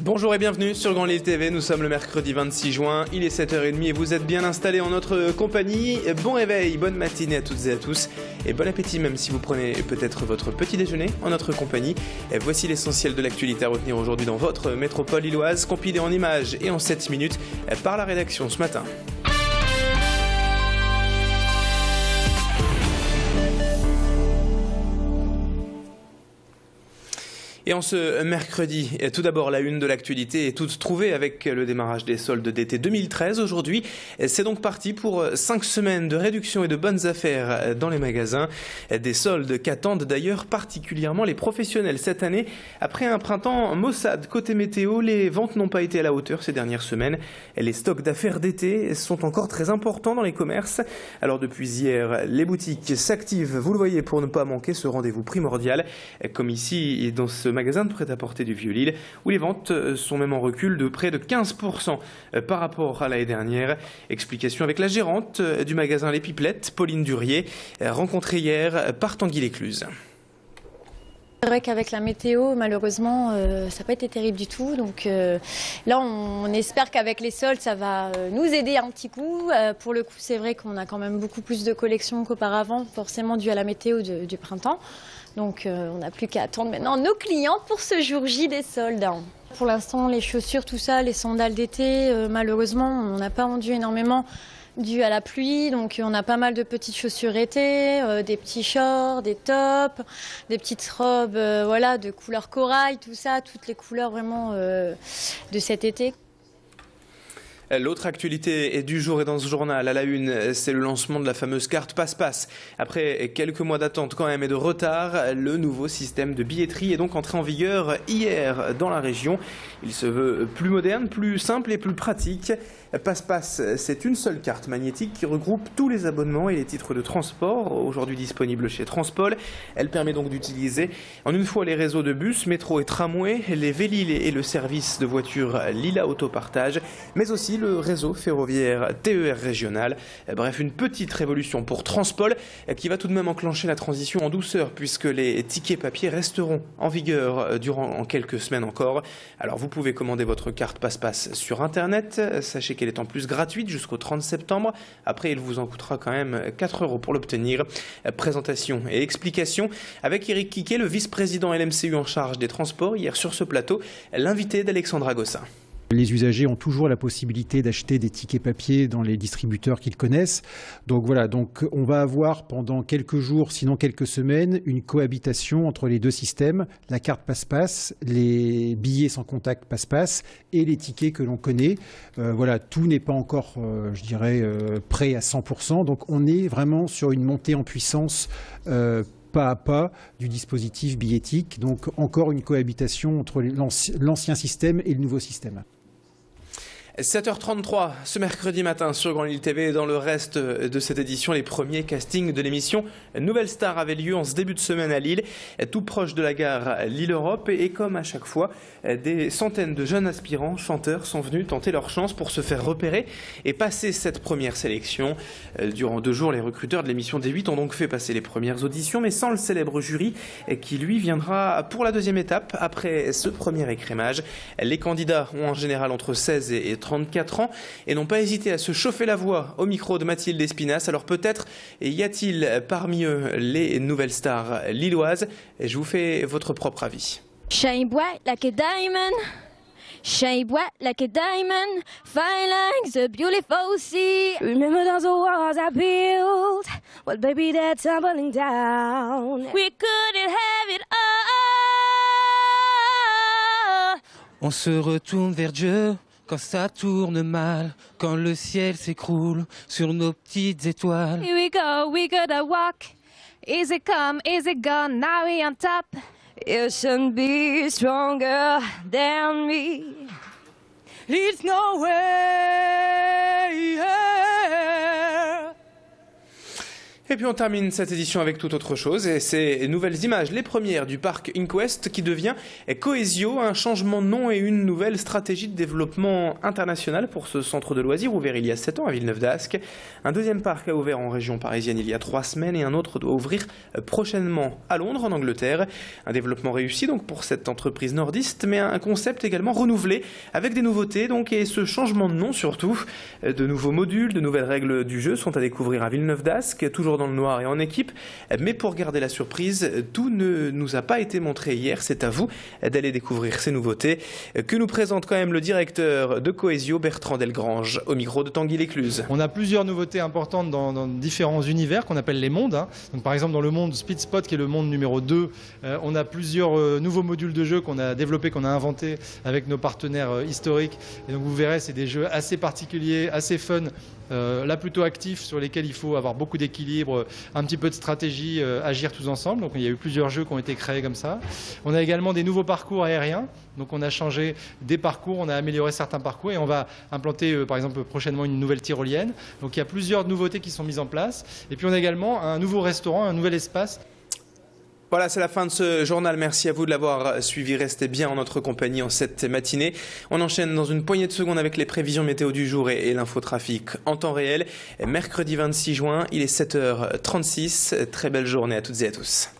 Bonjour et bienvenue sur Grand Lille TV, nous sommes le mercredi 26 juin, il est 7h30 et vous êtes bien installés en notre compagnie. Bon réveil, bonne matinée à toutes et à tous et bon appétit même si vous prenez peut-être votre petit déjeuner en notre compagnie. Et voici l'essentiel de l'actualité à retenir aujourd'hui dans votre métropole lilloise, compilé en images et en 7 minutes par la rédaction ce matin. Et en ce mercredi, tout d'abord la une de l'actualité est toute trouvée avec le démarrage des soldes d'été 2013 aujourd'hui. C'est donc parti pour 5 semaines de réduction et de bonnes affaires dans les magasins. Des soldes qu'attendent d'ailleurs particulièrement les professionnels cette année. Après un printemps maussade côté météo, les ventes n'ont pas été à la hauteur ces dernières semaines. Les stocks d'affaires d'été sont encore très importants dans les commerces. Alors depuis hier, les boutiques s'activent, vous le voyez, pour ne pas manquer ce rendez-vous primordial. Comme ici, dans ce magasin de prêt-à-porter du Vieux-Lille, où les ventes sont même en recul de près de 15% par rapport à l'année dernière. Explication avec la gérante du magasin Les Pipelettes, Pauline Durier, rencontrée hier par Tanguy Lécluse. C'est vrai qu'avec la météo, malheureusement, ça n'a pas été terrible du tout. Donc là, on espère qu'avec les soldes, ça va nous aider un petit coup. Pour le coup, c'est vrai qu'on a quand même beaucoup plus de collections qu'auparavant, forcément dû à la météo du printemps. Donc on n'a plus qu'à attendre maintenant nos clients pour ce jour J des soldes. Pour l'instant, les chaussures, tout ça, les sandales d'été, malheureusement, on n'a pas vendu énormément dû à la pluie. Donc on a pas mal de petites chaussures été, des petits shorts, des tops, des petites robes voilà, de couleur corail, tout ça, toutes les couleurs vraiment de cet été. L'autre actualité du jour est dans ce journal à la une, c'est le lancement de la fameuse carte Passe-Passe. Après quelques mois d'attente quand même et de retard, le nouveau système de billetterie est donc entré en vigueur hier dans la région. Il se veut plus moderne, plus simple et plus pratique. Passe-Passe, c'est une seule carte magnétique qui regroupe tous les abonnements et les titres de transport, aujourd'hui disponibles chez Transpol. Elle permet donc d'utiliser en une fois les réseaux de bus, métro et tramway, les Vélil et le service de voitures Lila Autopartage, mais aussi le réseau ferroviaire TER régional. Bref, une petite révolution pour Transpol qui va tout de même enclencher la transition en douceur puisque les tickets papier resteront en vigueur durant quelques semaines encore. Alors vous pouvez commander votre carte Passe-Passe sur Internet. Sachez qu'elle est en plus gratuite jusqu'au 30 septembre. Après, il vous en coûtera quand même 4 € pour l'obtenir. Présentation et explication avec Éric Quiquet, le vice-président LMCU en charge des transports, hier sur ce plateau, l'invité d'Alexandra Gossin. Les usagers ont toujours la possibilité d'acheter des tickets papier dans les distributeurs qu'ils connaissent. Donc voilà, on va avoir pendant quelques jours, sinon quelques semaines, une cohabitation entre les deux systèmes, la carte Passe-Passe, les billets sans contact Passe-Passe et les tickets que l'on connaît. Voilà, tout n'est pas encore, je dirais, prêt à 100%. Donc on est vraiment sur une montée en puissance pas à pas du dispositif billettique. Donc encore une cohabitation entre l'ancien système et le nouveau système. 7h33 ce mercredi matin sur Grand Lille TV. Dans le reste de cette édition, les premiers castings de l'émission Nouvelle Star avaient lieu en ce début de semaine à Lille, tout proche de la gare Lille-Europe. Et comme à chaque fois, des centaines de jeunes aspirants chanteurs sont venus tenter leur chance pour se faire repérer et passer cette première sélection. Durant 2 jours, les recruteurs de l'émission D8 ont donc fait passer les premières auditions, mais sans le célèbre jury qui, lui, viendra pour la deuxième étape après ce premier écrémage. Les candidats ont en général entre 16 et 34 ans et n'ont pas hésité à se chauffer la voix au micro de Mathilde Espinasse. Alors peut-être y a-t-il parmi eux les nouvelles stars lilloises. Je vous fais votre propre avis. Shine bright like a diamond, shine bright like a diamond, fine like the beautiful sea. Remember those walls I built, well baby they're tumbling down. We couldn't have it all. On se retourne vers Dieu quand ça tourne mal, quand le ciel s'écroule sur nos petites étoiles. Here we gotta walk. Easy come, easy gone, now we on top. You shouldn't be stronger than me. It's nowhere. Et puis on termine cette édition avec toute autre chose et ces nouvelles images, les premières du parc Inquest qui devient Coesio, un changement de nom et une nouvelle stratégie de développement international pour ce centre de loisirs ouvert il y a 7 ans à Villeneuve d'Ascq. Un deuxième parc a ouvert en région parisienne il y a 3 semaines et un autre doit ouvrir prochainement à Londres en Angleterre. Un développement réussi donc pour cette entreprise nordiste, mais un concept également renouvelé avec des nouveautés donc et ce changement de nom surtout. De nouveaux modules, de nouvelles règles du jeu sont à découvrir à Villeneuve d'Ascq, toujours dans le noir et en équipe. Mais pour garder la surprise, tout ne nous a pas été montré hier. C'est à vous d'aller découvrir ces nouveautés que nous présente quand même le directeur de Coesio, Bertrand Delgrange, au micro de Tanguy Lécluse. On a plusieurs nouveautés importantes dans différents univers qu'on appelle les mondes. Donc, par exemple, dans le monde Speed Spot, qui est le monde numéro 2, on a plusieurs nouveaux modules de jeu qu'on a développés, qu'on a inventés avec nos partenaires historiques. Et donc, vous verrez, c'est des jeux assez particuliers, assez fun, là plutôt actifs, sur lesquels il faut avoir beaucoup d'équilibre, un petit peu de stratégie, agir tous ensemble. Donc il y a eu plusieurs jeux qui ont été créés comme ça. On a également des nouveaux parcours aériens. Donc on a changé des parcours, on a amélioré certains parcours et on va implanter par exemple prochainement une nouvelle tyrolienne. Donc il y a plusieurs nouveautés qui sont mises en place. Et puis on a également un nouveau restaurant, un nouvel espace. Voilà, c'est la fin de ce journal. Merci à vous de l'avoir suivi. Restez bien en notre compagnie en cette matinée. On enchaîne dans une poignée de secondes avec les prévisions météo du jour et l'infotrafic en temps réel. Mercredi 26 juin, il est 7h36. Très belle journée à toutes et à tous.